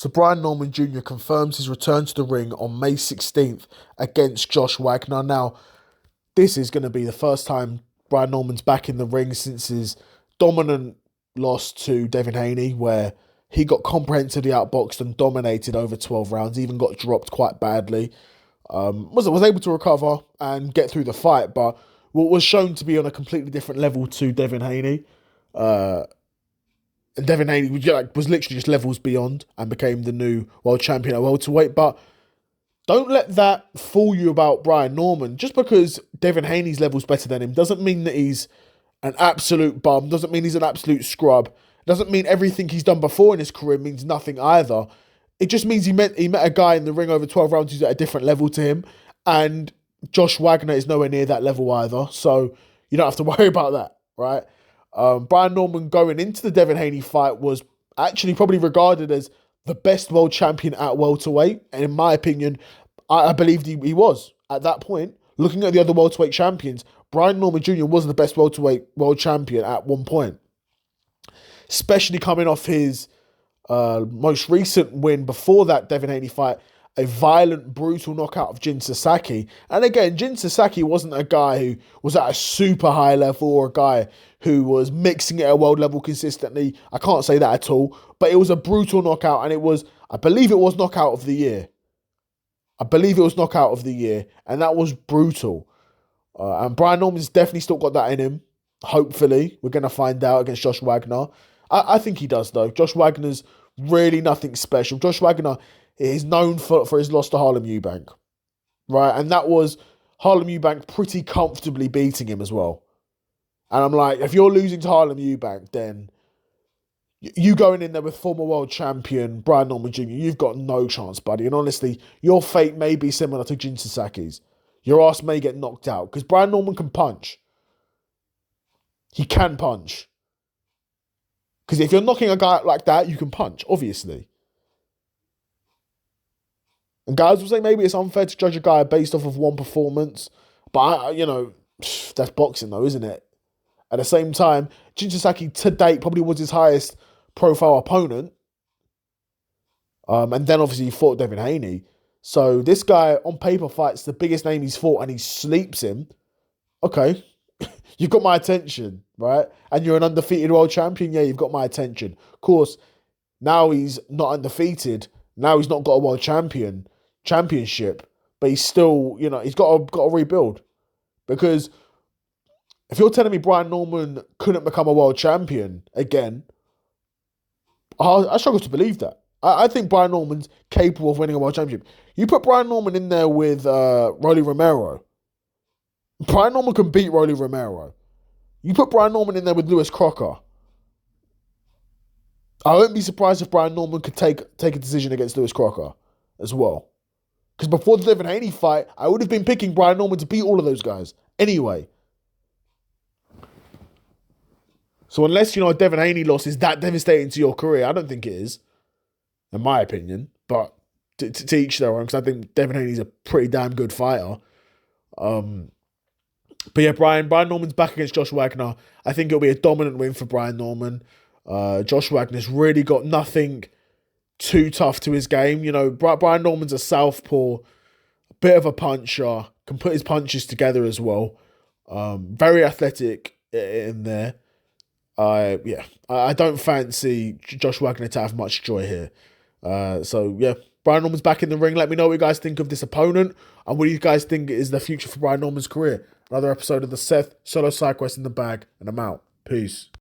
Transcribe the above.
So Brian Norman Jr. confirms his return to the ring on May 16th against Josh Wagner. Now, this is going to be the first time Brian Norman's back in the ring since his dominant loss to Devin Haney, where he got comprehensively outboxed and dominated over 12 rounds, even got dropped quite badly. Was able to recover and get through the fight, but was shown to be on a completely different level to Devin Haney. And Devin Haney was literally just levels beyond and became the new world champion at welterweight. But don't let that fool you about Brian Norman. Just because Devin Haney's level's better than him doesn't mean that he's an absolute bum, doesn't mean he's an absolute scrub, doesn't mean everything he's done before in his career means nothing either. It just means he met a guy in the ring over 12 rounds who's at a different level to him, and Josh Wagner is nowhere near that level either, so you don't have to worry about that, right? Brian Norman going into the Devin Haney fight was actually probably regarded as the best world champion at welterweight, and in my opinion, I believed he was at that point. Looking at the other welterweight champions, Brian Norman Jr. was the best welterweight world champion at one point, especially coming off his most recent win before that Devin Haney fight, a violent, brutal knockout of Jin Sasaki. And again, Jin Sasaki wasn't a guy who was at a super high level or a guy who was mixing it at world level consistently. I can't say that at all. But it was a brutal knockout, and I believe it was knockout of the year. And that was brutal. And Brian Norman's definitely still got that in him. Hopefully. We're going to find out against Josh Wagner. I think he does, though. Josh Wagner's really nothing special. Josh Wagner is known for his loss to Harlem Eubank, right? And that was Harlem Eubank pretty comfortably beating him as well. And I'm like, if you're losing to Harlem Eubank, then you going in there with former world champion Brian Norman Jr., you've got no chance, buddy. And honestly, your fate may be similar to Jin Sasaki's. Your ass may get knocked out because Brian Norman can punch. He can punch. Because if you're knocking a guy out like that, you can punch, obviously. And guys will say maybe it's unfair to judge a guy based off of one performance. But, that's boxing though, isn't it? At the same time, Jin Sasaki to date probably was his highest profile opponent. And then obviously he fought Devin Haney. So this guy on paper fights the biggest name he's fought and he sleeps him. Okay, you've got my attention, right? And you're an undefeated world champion. Yeah, you've got my attention. Of course, now he's not undefeated. Now he's not got a world championship, but he's still, he's got to rebuild. Because if you're telling me Brian Norman couldn't become a world champion again, I struggle to believe that. I think Brian Norman's capable of winning a world championship. You put Brian Norman in there with Rolly Romero. Brian Norman can beat Rolly Romero. You put Brian Norman in there with Lewis Crocker. I wouldn't be surprised if Brian Norman could take a decision against Lewis Crocker as well. Because before the Devin Haney fight, I would have been picking Brian Norman to beat all of those guys. Anyway. So unless, a Devin Haney loss is that devastating to your career, I don't think it is. In my opinion. But to each their own, because I think Devin Haney's a pretty damn good fighter. But yeah, Brian Norman's back against Josh Wagner. I think it'll be a dominant win for Brian Norman. Josh Wagner's really got nothing too tough to his game. Brian Norman's a southpaw, a bit of a puncher, can put his punches together as well. Very athletic in there. I don't fancy Josh Wagner to have much joy here. So yeah, Brian Norman's back in the ring. Let me know what you guys think of this opponent and what do you guys think is the future for Brian Norman's career. Another episode of the Seth Solo Side Quest in the bag, and I'm out. Peace.